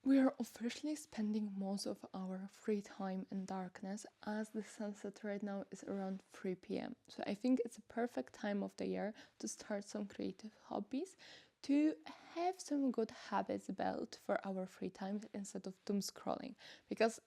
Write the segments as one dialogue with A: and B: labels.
A: We are officially spending most of our free time in darkness, as the sunset right now is around 3 p.m. So I think it's a perfect time of the year to start some creative hobbies, to have some good habits built for our free time instead of doom scrolling, because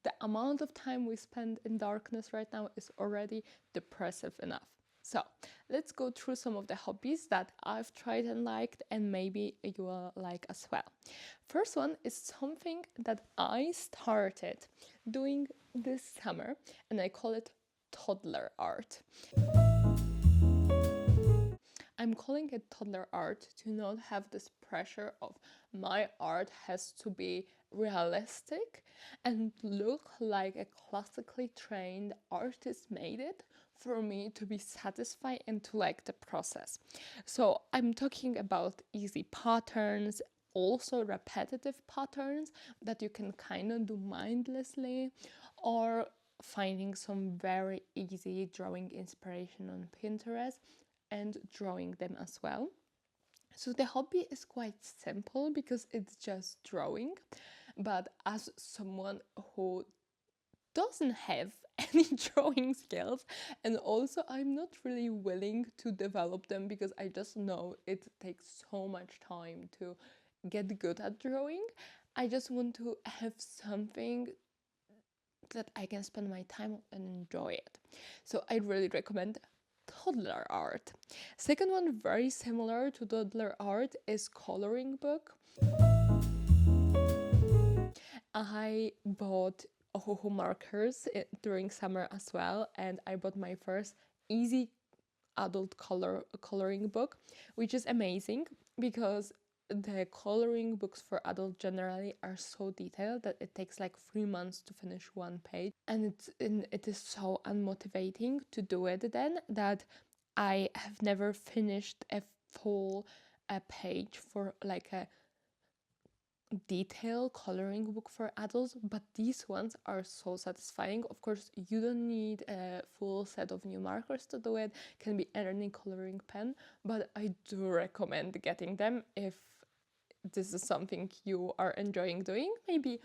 A: the amount of time we spend in darkness right now is already depressive enough. So let's go through some of the hobbies that I've tried and liked, and maybe you will like as well. First one is something that I started doing this summer, and I call it toddler art. I'm calling it toddler art to not have this pressure of my art has to be realistic and look like a classically trained artist made it for me to be satisfied and to like the process. So I'm talking about easy patterns, also repetitive patterns that you can kind of do mindlessly, or finding some very easy drawing inspiration on Pinterest and drawing them as well. So the hobby is quite simple because it's just drawing, but as someone who doesn't have any drawing skills, and also I'm not really willing to develop them because I just know it takes so much time to get good at drawing. I just want to have something that I can spend my time and enjoy it. So I really recommend toddler art. Second one, very similar to toddler art, is coloring book. I bought Ohoho markers during summer as well, and I bought my first easy adult coloring book, which is amazing because the coloring books for adults generally are so detailed that it takes like 3 months to finish one page, and it is so unmotivating to do it then that I have never finished a full page for like a detail coloring book for adults, but these ones are so satisfying. Of course, you don't need a full set of new markers to do it, can be any coloring pen, but I do recommend getting them if this is something you are enjoying doing, maybe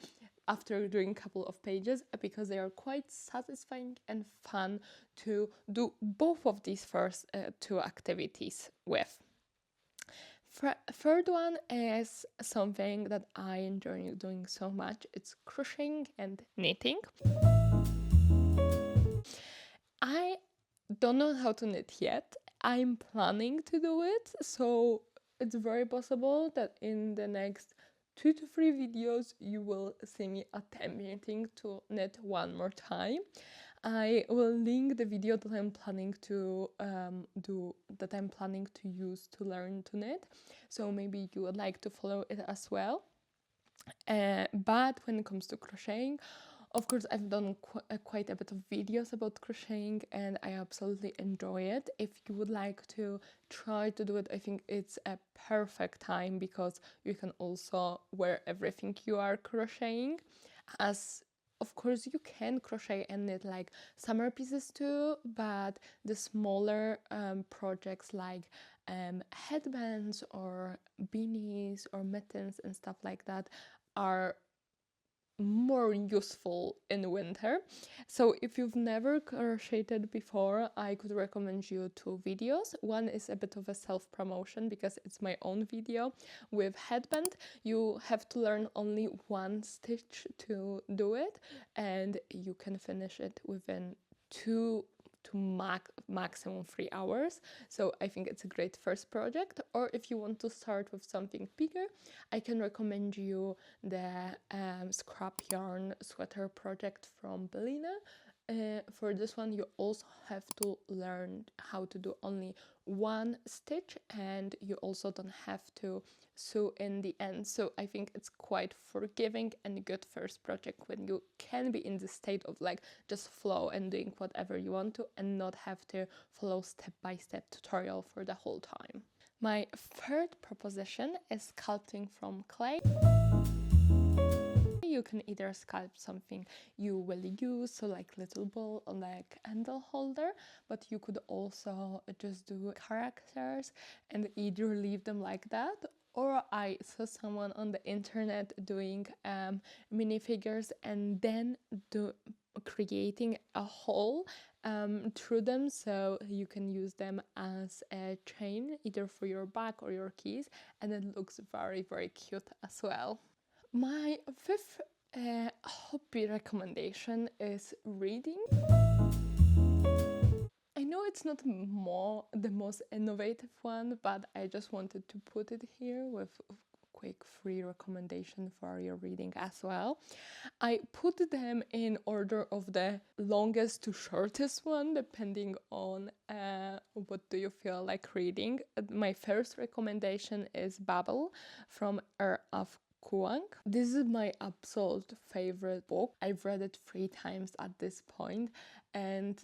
A: after doing a couple of pages, because they are quite satisfying and fun to do both of these first two activities with. Third one is something that I enjoy doing so much. It's crocheting and knitting. I don't know how to knit yet. I'm planning to do it, so it's very possible that in the next 2 to 3 videos you will see me attempting to knit one more time. I will link the video that I'm planning to use to learn to knit, so maybe you would like to follow it as well. But when it comes to crocheting, of course, I've done quite a bit of videos about crocheting and I absolutely enjoy it. If you would like to try to do it, I think it's a perfect time because you can also wear everything you are crocheting. As of course, you can crochet and knit like summer pieces too, but the smaller projects like headbands or beanies or mittens and stuff like that are more useful in winter. So if you've never crocheted before, I could recommend you 2 videos. One is a bit of a self-promotion because it's my own video with headband. You have to learn only 1 stitch to do it, and you can finish it within 2 to maximum 3 hours. So I think it's a great first project. Or if you want to start with something bigger, I can recommend you the scrap yarn sweater project from Belina. For this one, you also have to learn how to do only 1 stitch, and you also don't have to sew in the end. So I think it's quite forgiving and good first project when you can be in the state of like just flow and doing whatever you want to and not have to follow step-by-step tutorial for the whole time. My third proposition is sculpting from clay. You can either sculpt something you will use, so like little bowl or like candle holder, but you could also just do characters and either leave them like that Or I saw someone on the internet doing minifigures and then creating a hole through them, so you can use them as a chain either for your bag or your keys, and it looks very, very cute as well. My fifth hobby recommendation is reading. I know it's not the most innovative one, but I just wanted to put it here with a quick free recommendation for your reading as well. I put them in order of the longest to shortest one, depending on what do you feel like reading. My first recommendation is Babel from of Kuang. This is my absolute favorite book. I've read it 3 times at this point, and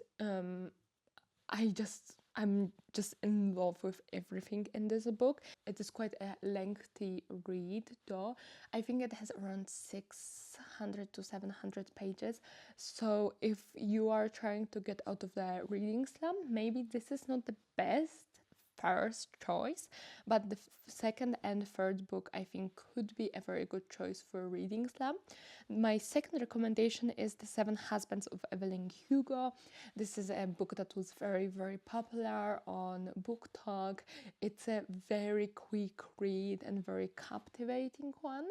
A: I'm just in love with everything in this book. It is quite a lengthy read though. I think it has around 600 to 700 pages. So if you are trying to get out of the reading slump, maybe this is not the best first choice, but the second and third book I think could be a very good choice for reading slump. My second recommendation is The Seven Husbands of Evelyn Hugo. This is a book that was very, very popular on Book Talk. It's a very quick read and very captivating one.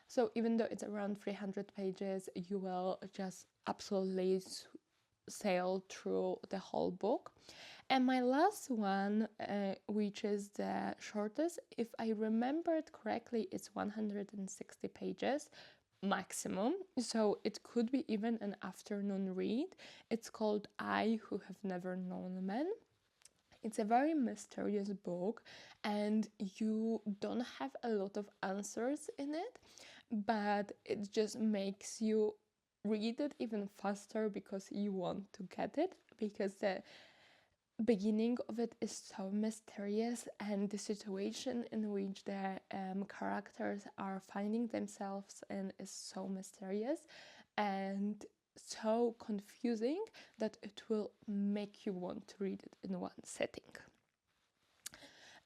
A: So even though it's around 300 pages, you will just absolutely sail through the whole book. And my last one, which is the shortest, if I remembered correctly, it's 160 pages maximum, so it could be even an afternoon read. It's called I Who Have Never Known Men. It's a very mysterious book, and you don't have a lot of answers in it, but it just makes you read it even faster because you want to get it, because the beginning of it is so mysterious, and the situation in which the characters are finding themselves in is so mysterious and so confusing that it will make you want to read it in one setting.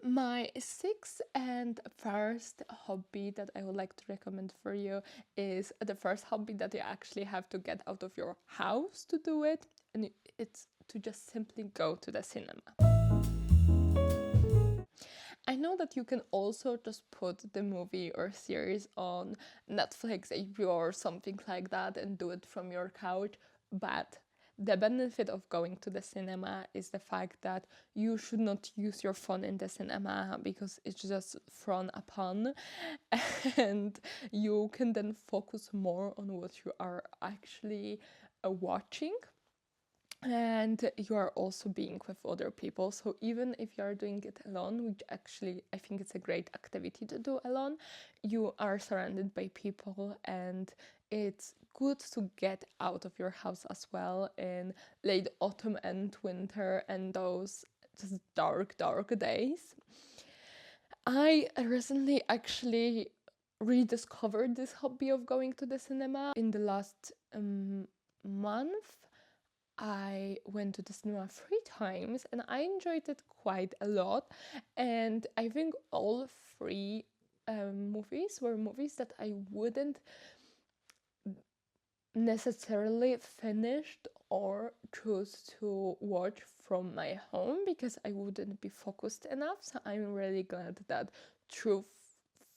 A: My sixth and first hobby that I would like to recommend for you is the first hobby that you actually have to get out of your house to do it, and it's to just simply go to the cinema. I know that you can also just put the movie or series on Netflix, HBO, or something like that and do it from your couch, but the benefit of going to the cinema is the fact that you should not use your phone in the cinema because it's just frowned upon, and you can then focus more on what you are actually watching. And you are also being with other people, so even if you are doing it alone, which actually I think it's a great activity to do alone, you are surrounded by people, and it's good to get out of your house as well in late autumn and winter and those just dark days. I recently actually rediscovered this hobby of going to the cinema. In the last month I went to the cinema 3 times and I enjoyed it quite a lot. And I think all 3 movies were movies that I wouldn't necessarily finish or choose to watch from my home because I wouldn't be focused enough. So I'm really glad that through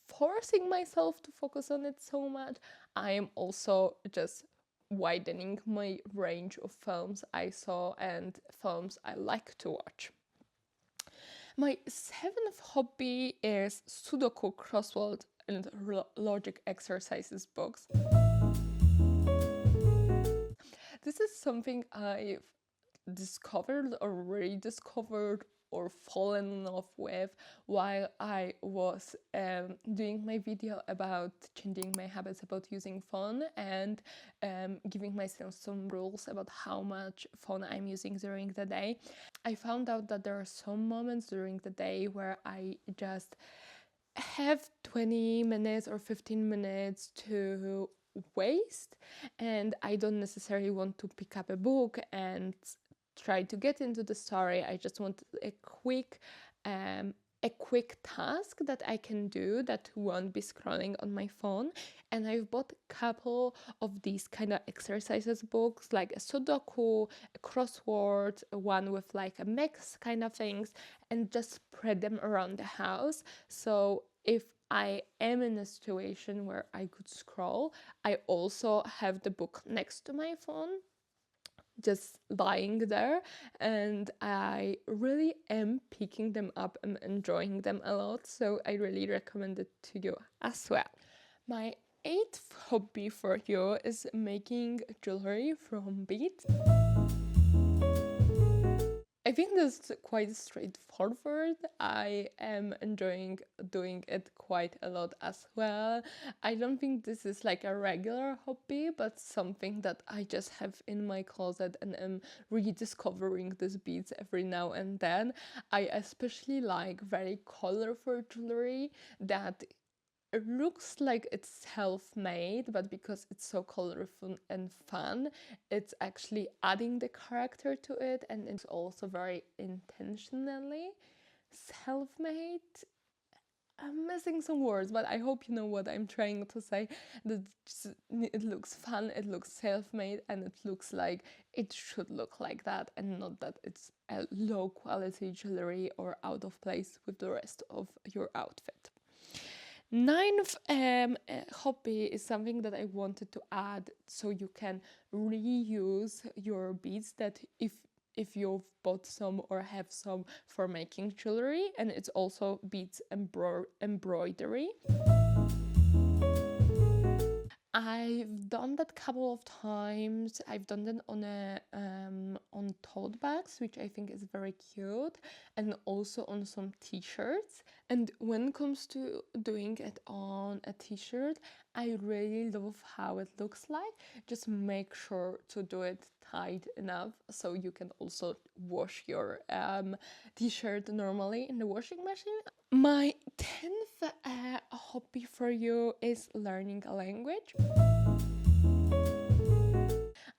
A: forcing myself to focus on it so much, I am also just widening my range of films I saw and films I like to watch. My 7th hobby is Sudoku, crossword, and logic exercises books. This is something I've discovered or rediscovered or fallen in love with while I was doing my video about changing my habits about using phone and giving myself some rules about how much phone I'm using during the day. I found out that there are some moments during the day where I just have 20 minutes or 15 minutes to waste, and I don't necessarily want to pick up a book and try to get into the story. I just want a quick a quick task that I can do that won't be scrolling on my phone. And I've bought a couple of these kind of exercises books, like a Sudoku, a crossword, one with like a mix kind of things, and just spread them around the house. So if I am in a situation where I could scroll, I also have the book next to my phone, just lying there, and I really am picking them up and enjoying them a lot, so I really recommend it to you as well. My eighth hobby for you is making jewelry from beads. I think that's quite straightforward. I am enjoying doing it quite a lot as well. I don't think this is like a regular hobby, but something that I just have in my closet and am rediscovering these beads every now and then. I especially like very colorful jewelry that it looks like it's self-made, but because it's so colorful and fun, it's actually adding the character to it, and it's also very intentionally self-made. I'm missing some words, but I hope you know what I'm trying to say. That it looks fun, it looks self-made, and it looks like it should look like that, and not that it's a low quality jewelry or out of place with the rest of your outfit. Ninth hobby is something that I wanted to add, so you can reuse your beads that if you've bought some or have some for making jewelry, and it's also beads embroidery. I've done that a couple of times. I've done that on tote bags, which I think is very cute, and also on some t-shirts. And when it comes to doing it on a t-shirt, I really love how it looks like. Just make sure to do it tight enough so you can also wash your t-shirt normally in the washing machine. My 10th hobby for you is learning a language.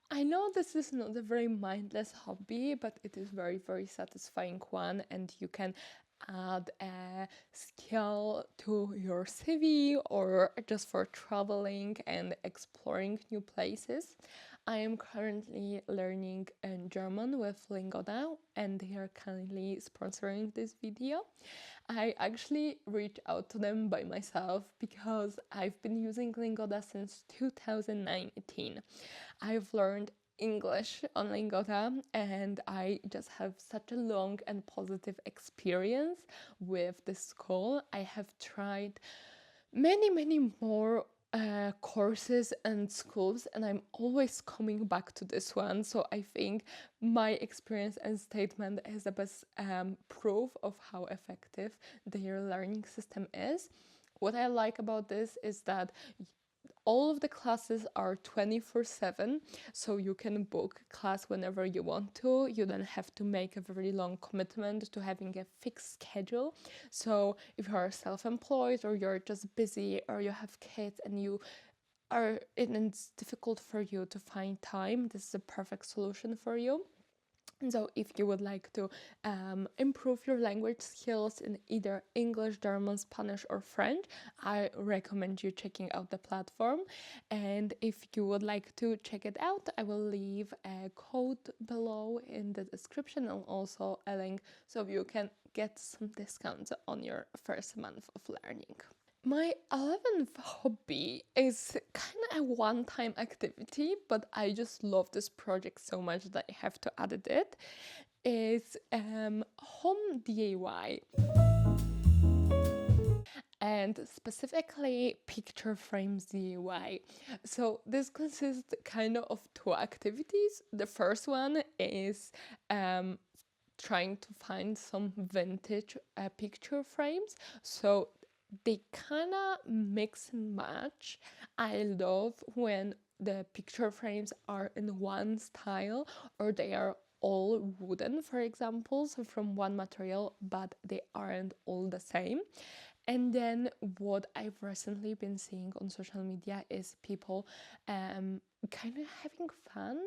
A: I know this is not a very mindless hobby, but it is very, very satisfying one, and you can add a skill to your CV or just for traveling and exploring new places. I am currently learning German with Lingoda, and they are kindly sponsoring this video. I actually reached out to them by myself because I've been using Lingoda since 2019. I've learned English on Lingoda, and I just have such a long and positive experience with this school. I have tried many more courses and schools, and I'm always coming back to this one. So I think my experience and statement is the best proof of how effective their learning system is. What I like about this is that all of the classes are 24/7, so you can book class whenever you want to. You don't have to make a very long commitment to having a fixed schedule. So if you are self-employed or you're just busy or you have kids and it's difficult for you to find time, this is a perfect solution for you. So if you would like to improve your language skills in either English, German, Spanish, or French, I recommend you checking out the platform. And if you would like to check it out, I will leave a code below in the description and also a link so you can get some discounts on your first month of learning. My 11th hobby is kind of a one-time activity, but I just love this project so much that I have to add it. It's home DIY. And specifically picture frames DIY. So this consists kind of two activities. The first one is trying to find some vintage picture frames. So they kind of mix and match. I love when the picture frames are in one style or they are all wooden, for example, so from one material, but they aren't all the same. And then what I've recently been seeing on social media is people kind of having fun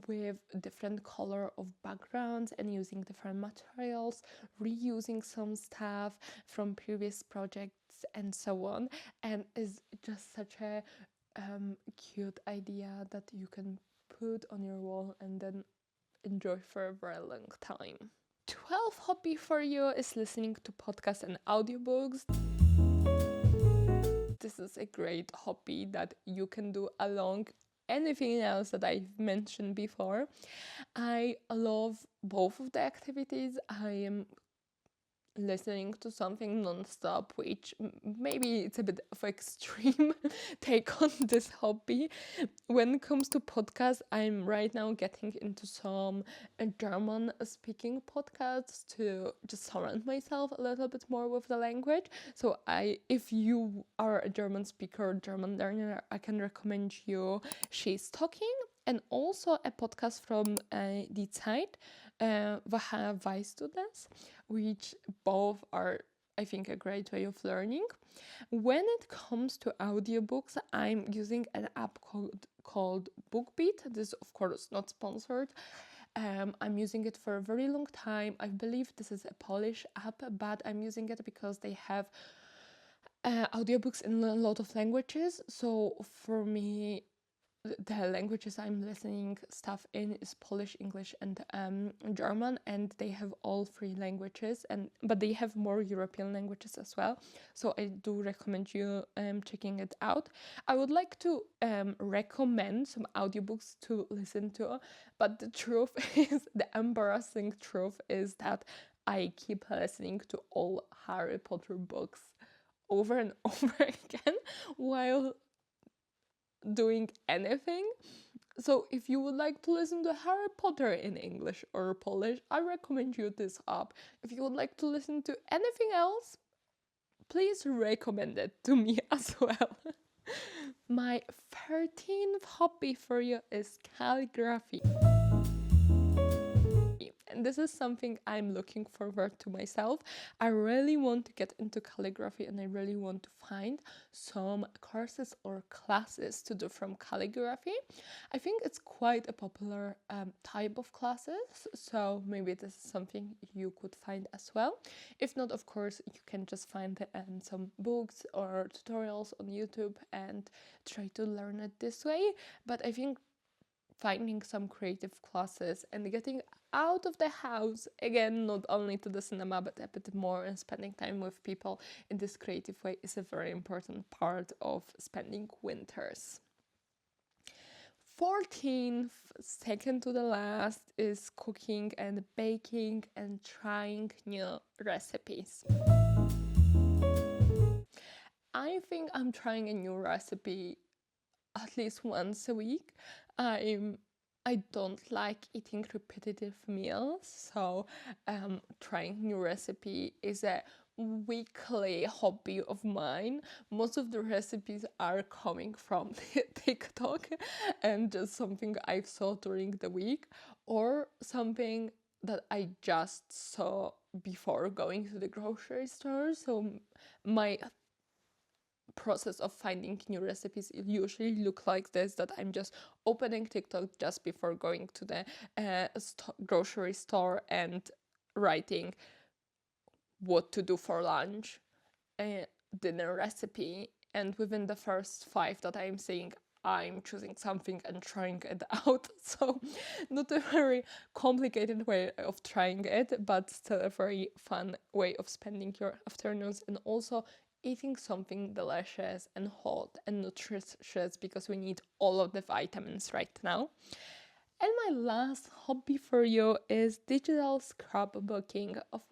A: with different color of backgrounds and using different materials, reusing some stuff from previous projects and so on. And is just such a cute idea that you can put on your wall and then enjoy for a very long time. 12th hobby for you is listening to podcasts and audiobooks. This is a great hobby that you can do along anything else that I've mentioned before. I love both of the activities. I am listening to something non-stop, which maybe it's a bit of extreme take on this hobby. When it comes to podcasts, I'm right now getting into some German speaking podcasts to just surround myself a little bit more with the language. So if you are a German speaker, German learner, I can recommend you She's Talking, and also a podcast from Die Zeit, Woher weißt du das? Which both are, I think, a great way of learning. When it comes to audiobooks, I'm using an app called Bead. This is, of course, not sponsored. I'm using it for a very long time. I believe this is a Polish app, but I'm using it because they have audiobooks in a lot of languages. So for me, the languages I'm listening stuff in is Polish, English, and German, and they have all three languages, but they have more European languages as well. So I do recommend you checking it out. I would like to recommend some audiobooks to listen to, but the truth is, the embarrassing truth is that I keep listening to all Harry Potter books over and over again while doing anything. So if you would like to listen to Harry Potter in English or Polish, I recommend you this app. If you would like to listen to anything else, please recommend it to me as well. My 13th hobby for you is calligraphy. And this is something I'm looking forward to myself. I really want to get into calligraphy, and I really want to find some courses or classes to do from calligraphy. I think it's quite a popular type of classes, so maybe this is something you could find as well. If not, of course, you can just find some books or tutorials on YouTube and try to learn it this way. But I think finding some creative classes and getting out of the house, again, not only to the cinema, but a bit more, and spending time with people in this creative way is a very important part of spending winters. 14th, second to the last, is cooking and baking and trying new recipes. I think I'm trying a new recipe at least once a week. I don't like eating repetitive meals, so trying new recipe is a weekly hobby of mine. Most of the recipes are coming from TikTok and just something I saw during the week, or something that I just saw before going to the grocery store. So my process of finding new recipes usually look like this, that I'm just opening TikTok just before going to the grocery store and writing what to do for lunch, dinner recipe, and within the first 5 that I'm seeing, I'm choosing something and trying it out. So not a very complicated way of trying it, but still a very fun way of spending your afternoons, and also eating something delicious and hot and nutritious, because we need all of the vitamins right now. And my last hobby for you is digital scrapbooking. Of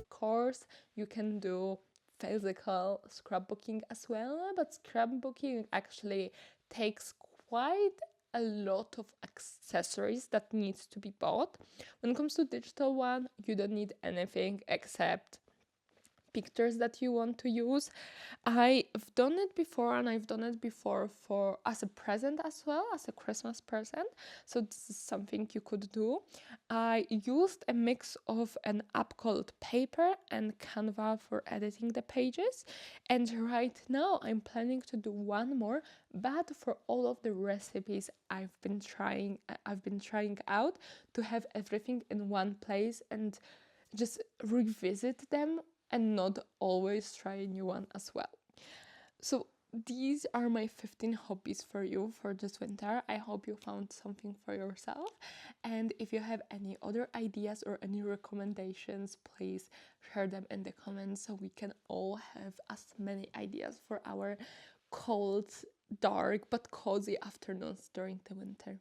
A: course, you can do physical scrapbooking as well, but scrapbooking actually takes quite a lot of accessories that needs to be bought. When it comes to digital one, you don't need anything except pictures that you want to use. I've done it before, and I've done it before for as a present as well, as a Christmas present. So this is something you could do. I used a mix of an app called Paper and Canva for editing the pages. And right now I'm planning to do one more, but for all of the recipes I've been trying out, to have everything in one place and just revisit them and not always try a new one as well. So these are my 15 hobbies for you for this winter. I hope you found something for yourself. And if you have any other ideas or any recommendations, please share them in the comments so we can all have as many ideas for our cold, dark, but cozy afternoons during the winter.